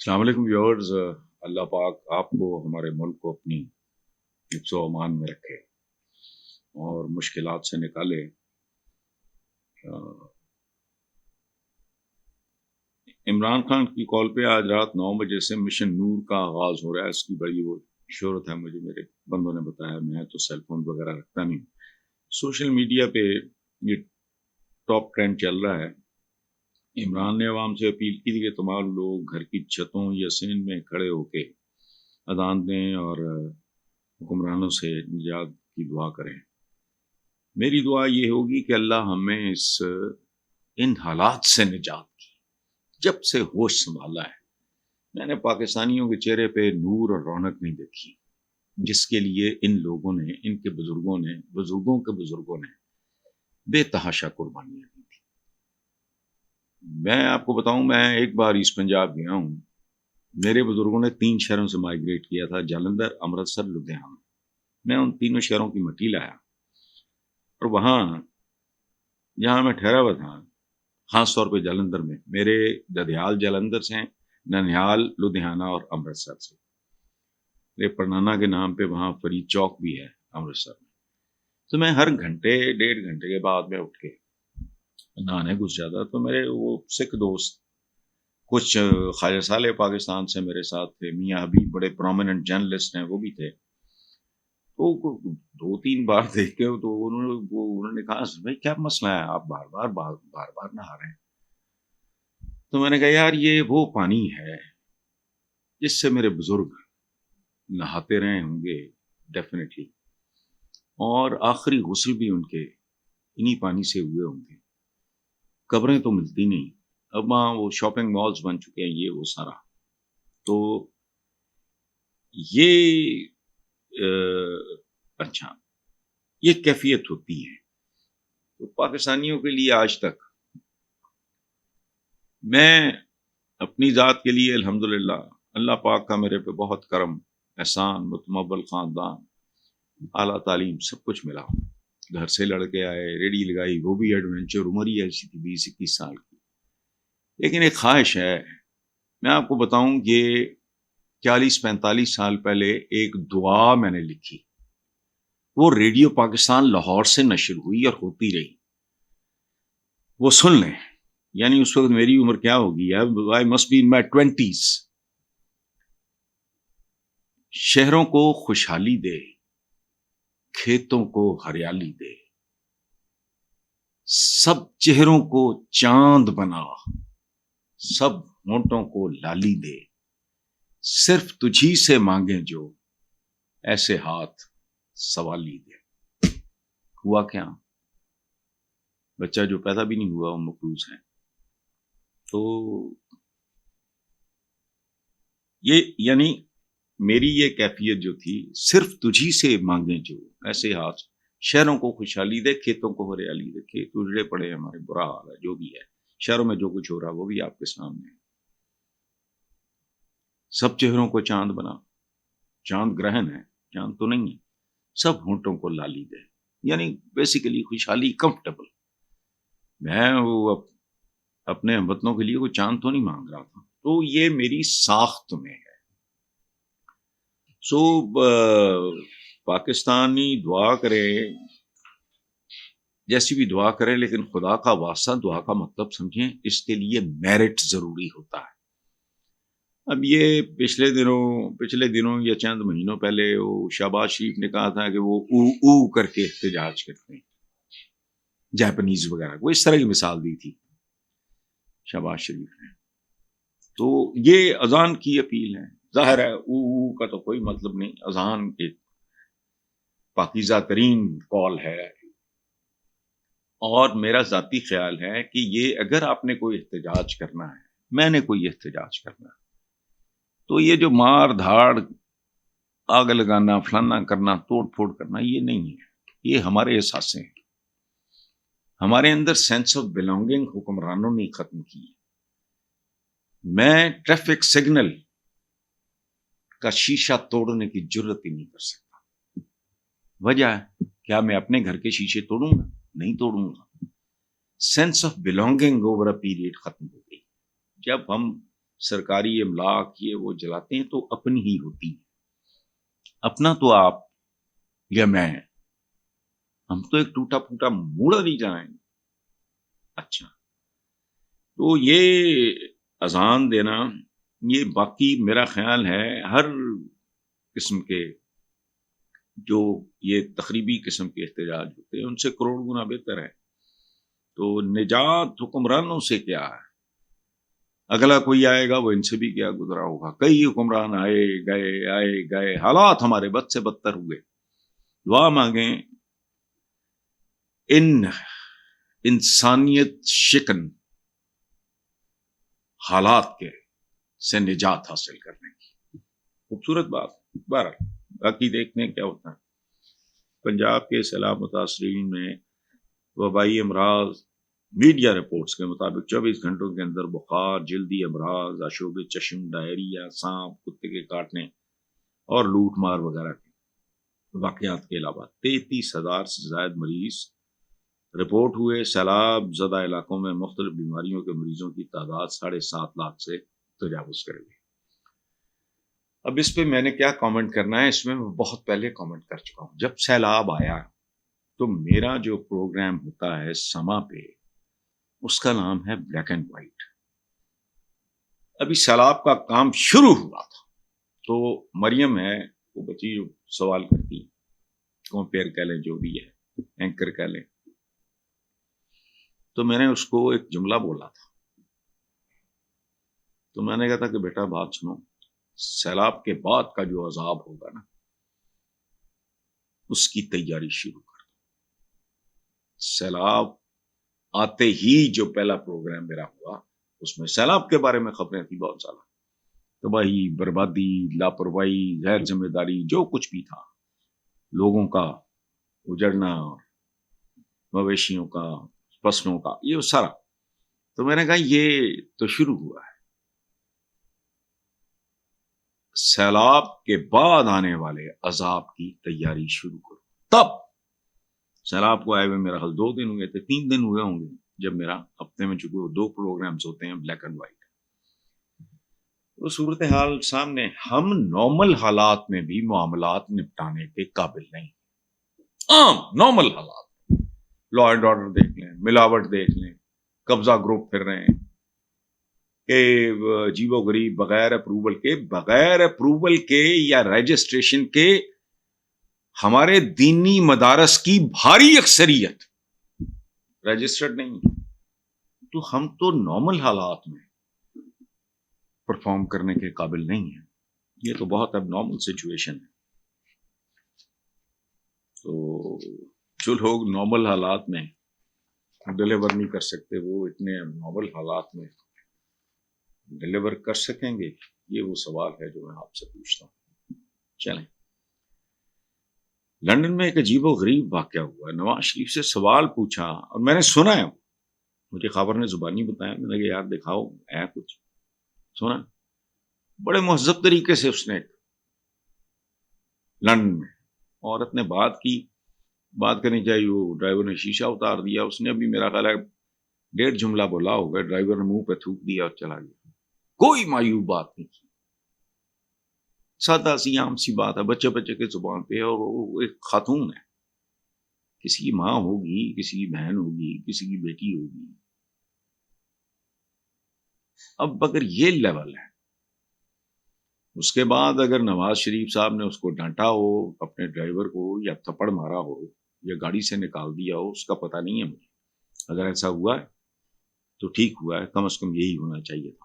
السلام علیکم ویورز. اللہ پاک آپ کو ہمارے ملک کو اپنی حفظ و امان میں رکھے اور مشکلات سے نکالے. عمران خان کی کال پہ آج رات 9 بجے سے مشن نور کا آغاز ہو رہا ہے. اس کی بڑی وہ شہرت ہے, مجھے میرے بندوں نے بتایا. میں تو سیل فون وغیرہ رکھتا نہیں. سوشل میڈیا پہ یہ ٹاپ ٹرینڈ چل رہا ہے. عمران نے عوام سے اپیل کی تھی کہ تمام لوگ گھر کی چھتوں یا سین میں کھڑے ہو کے اذان دیں اور حکمرانوں سے نجات کی دعا کریں. میری دعا یہ ہوگی کہ اللہ ہمیں ان حالات سے نجات کی. جب سے ہوش سنبھالا ہے میں نے پاکستانیوں کے چہرے پہ نور اور رونق نہیں دیکھی, جس کے لیے ان لوگوں نے, ان کے بزرگوں کے بزرگوں نے بے تحاشا قربانیاں دی تھی. میں آپ کو بتاؤں, میں ایک بار ایسٹ پنجاب گیا ہوں. میرے بزرگوں نے 3 شہروں سے مائیگریٹ کیا تھا, جالندھر, امرتسر, لدھیانہ. میں ان تینوں شہروں کی مٹی لایا اور وہاں جہاں میں ٹھہرا ہوا تھا, خاص طور پہ جالندھر میں, میرے ددیال جالندھر سے ہیں, ننیال لدھیانہ اور امرتسر سے. میرے پڑنانا کے نام پہ وہاں فرید چوک بھی ہے امرتسر میں. تو میں ہر گھنٹے 1.5 گھنٹے کے بعد میں اٹھ کے نہانے گھس جاتا. تو میرے وہ سکھ دوست, کچھ خواجہ صالح پاکستان سے میرے ساتھ تھے, میاں حبیب بڑے پرومیننٹ جرنلسٹ ہیں, وہ بھی تھے. تو 2-3 بار دیکھتے ہو تو انہوں نے کہا بھائی کیا مسئلہ ہے, آپ بار بار نہا رہے ہیں. تو میں نے کہا یار یہ وہ پانی ہے جس سے میرے بزرگ نہاتے رہے ہوں گے ڈیفینیٹلی, اور آخری غسل بھی ان کے انہی پانی سے ہوئے ہوں گے. قبریں تو ملتی نہیں, اب وہاں وہ شاپنگ مالز بن چکے ہیں, یہ وہ سارا. تو یہ اچھا یہ کیفیت ہوتی ہے. تو پاکستانیوں کے لیے آج تک میں اپنی ذات کے لیے الحمدللہ اللہ پاک کا میرے پہ بہت کرم, احسان, متمول خاندان, اعلیٰ تعلیم, سب کچھ ملا. گھر سے لڑکے آئے, ریڈی لگائی, وہ بھی ایڈونچر, عمر ہی ایسی تھی 20-21 سال کی. لیکن ایک خواہش ہے, میں آپ کو بتاؤں کہ 40-45 سال پہلے ایک دعا میں نے لکھی, وہ ریڈیو پاکستان لاہور سے نشر ہوئی اور ہوتی رہی. وہ سن لیں, یعنی اس وقت میری عمر کیا ہوگی, I must be in my 20s. شہروں کو خوشحالی دے, کھیتوں کو ہریالی دے, سب چہروں کو چاند بنا, سب ہونٹوں کو لالی دے, صرف تجھی سے مانگیں جو, ایسے ہاتھ سوالی دے. ہوا کیا, بچہ جو پیدا بھی نہیں ہوا وہ مقروض ہے. تو یہ یعنی میری یہ کیفیت جو تھی, صرف تجھی سے مانگیں جو, ایسے ہاتھ, شہروں کو خوشحالی دے, کھیتوں کو ہریالی دے. کھیت اجڑے پڑے ہیں ہمارے, برا حال ہے, جو بھی ہے شہروں میں, جو کچھ ہو رہا ہے وہ بھی آپ کے سامنے ہے. سب چہروں کو چاند بنا, چاند گرہن ہے, چاند تو نہیں ہے, سب ہونٹوں کو لالی دے, یعنی بیسیکلی خوشحالی, کمفرٹیبل. میں وہ اپنے ہم وطنوں کے لیے کوئی چاند تو نہیں مانگ رہا تھا. تو یہ میری ساخت میں ہے. سو پاکستانی دعا کرے, جیسی بھی دعا کرے, لیکن خدا کا واسطہ دعا کا مطلب سمجھیں, اس کے لیے میرٹ ضروری ہوتا ہے. اب یہ پچھلے دنوں یا چند مہینوں پہلے وہ شہباز شریف نے کہا تھا کہ وہ او کر کے احتجاج کرتے ہیں, جاپنیز وغیرہ کو, اس طرح کی مثال دی تھی شہباز شریف نے. تو یہ اذان کی اپیل ہے. ظاہر ہے او کا تو کوئی مطلب نہیں, اذان ایک پاکیزہ ترین کال ہے. اور میرا ذاتی خیال ہے کہ یہ اگر آپ نے کوئی احتجاج کرنا ہے, میں نے کوئی احتجاج کرنا ہے, تو یہ جو مار دھاڑ, آگ لگانا, فلانا کرنا, توڑ پھوڑ کرنا, یہ نہیں ہے. یہ ہمارے احساسیں ہیں. ہمارے اندر سینس آف بلانگنگ حکمرانوں نے ختم کی ہے. میں ٹریفک سگنل کا شیشہ توڑنے کی جرت ہی نہیں کر سکتا. وجہ ہے کیا میں اپنے گھر کے شیشے توڑوں گا؟ نہیں توڑوں گا. Sense of belonging over a period ختم ہو گئی. جب ہم سرکاری املاک یہ وہ جلاتے ہیں تو اپنی ہی ہوتی ہے. اپنا تو آپ یا میں، ہم تو ایک ٹوٹا پھوٹا موڑا نہیں جائیں گے. اچھا، تو یہ اذان دینا، یہ باقی میرا خیال ہے ہر قسم کے جو یہ تخریبی قسم کے احتجاج ہوتے ہیں ان سے کروڑ گنا بہتر ہے. تو نجات حکمرانوں سے کیا ہے؟ اگلا کوئی آئے گا وہ ان سے بھی کیا گزرا ہوگا. کئی حکمران آئے گئے، حالات ہمارے بد سے بدتر ہوئے. دعا مانگیں ان انسانیت شکن حالات کے سے نجات حاصل کرنے کی. خوبصورت بات. بہرحال باقی دیکھنے کیا ہوتا ہے. پنجاب کے سیلاب متاثرین میں وبائی امراض میڈیا رپورٹس کے مطابق 24 گھنٹوں کے اندر بخار، جلدی امراض، آشوب چشم، ڈائریا، سانپ، کتے کے کاٹنے اور لوٹ مار وغیرہ کے واقعات کے علاوہ 33,000 سے زائد مریض رپورٹ ہوئے. سیلاب زدہ علاقوں میں مختلف بیماریوں کے مریضوں کی تعداد 7.5 لاکھ سے تجاوز کر گئی. اب اس پہ میں نے کیا کامنٹ کرنا ہے؟ اس میں بہت پہلے کامنٹ کر چکا ہوں. جب سیلاب آیا تو میرا جو پروگرام ہوتا ہے سما پہ، اس کا نام ہے بلیک اینڈ وائٹ. ابھی سیلاب کا کام شروع ہوا تھا تو مریم ہے وہ بچی جو سوال کرتی ہے، کمپیئر کہہ لیں جو بھی ہے، اینکر کہہ لیں، تو میں نے اس کو ایک جملہ بولا تھا. تو میں نے کہا تھا کہ بیٹا بات سنو، سیلاب کے بعد کا جو عذاب ہوگا نا اس کی تیاری شروع کر دو. سیلاب آتے ہی جو پہلا پروگرام میرا ہوا اس میں سیلاب کے بارے میں خبریں تھی بہت زیادہ. تباہی، بربادی، لاپرواہی، غیر ذمہ داری، جو کچھ بھی تھا، لوگوں کا اجڑنا، مویشیوں کا، فصلوں کا، یہ سارا. تو میں نے کہا یہ تو شروع ہوا ہے. سیلاب کے بعد آنے والے عذاب کی تیاری شروع کرو. تب سیلاب کو آئے ہوئے میرا خیال 2 دن ہوئے تھے، 3 دن ہوئے ہوں گے جب میرا ہفتے میں چونکہ 2 پروگرامز ہوتے ہیں بلیک اینڈ وائٹ. وہ صورتحال سامنے. ہم نارمل حالات میں بھی معاملات نپٹانے کے قابل نہیں. عام نارمل حالات، لا اینڈ آرڈر دیکھ لیں، ملاوٹ دیکھ لیں، قبضہ گروپ پھر رہے ہیں کہ عجیب و غریب بغیر اپروول کے یا رجسٹریشن کے ہمارے دینی مدارس کی بھاری اکثریت رجسٹرڈ نہیں. تو ہم تو نارمل حالات میں پرفارم کرنے کے قابل نہیں ہیں. یہ تو بہت اب نارمل سچویشن ہے. تو جو لوگ نارمل حالات میں ڈیلیور نہیں کر سکتے وہ اتنے نارمل حالات میں ڈیلیور کر سکیں گے؟ یہ وہ سوال ہے جو میں آپ سے پوچھتا ہوں. چلیں، لندن میں ایک عجیب و غریب واقعہ ہوا. نواز شریف سے سوال پوچھا اور میں نے سنا ہے، مجھے خبر نے زبانی بتایا. میں نے کہا یار دکھاؤ ہے کچھ. سنا بڑے مہذب طریقے سے اس نے لندن میں عورت نے بات کرنی چاہیے، وہ ڈرائیور نے شیشہ اتار دیا. اس نے ابھی میرا خیال ہے 1.5 جملہ بولا ہوگا، ڈرائیور نے منہ پہ تھوک دیا اور چلا گیا. کوئی معیوب بات نہیں کی، سادہ سی عام سی بات ہے بچے کے زبان پہ. اور وہ ایک خاتون ہے، کسی کی ماں ہوگی، کسی کی بہن ہوگی، کسی کی بیٹی ہوگی. اب اگر یہ لیول ہے، اس کے بعد اگر نواز شریف صاحب نے اس کو ڈانٹا ہو، اپنے ڈرائیور کو، یا تھپڑ مارا ہو یا گاڑی سے نکال دیا ہو، اس کا پتہ نہیں ہے مجھے. اگر ایسا ہوا ہے تو ٹھیک ہوا ہے، کم از کم یہی ہونا چاہیے تھا.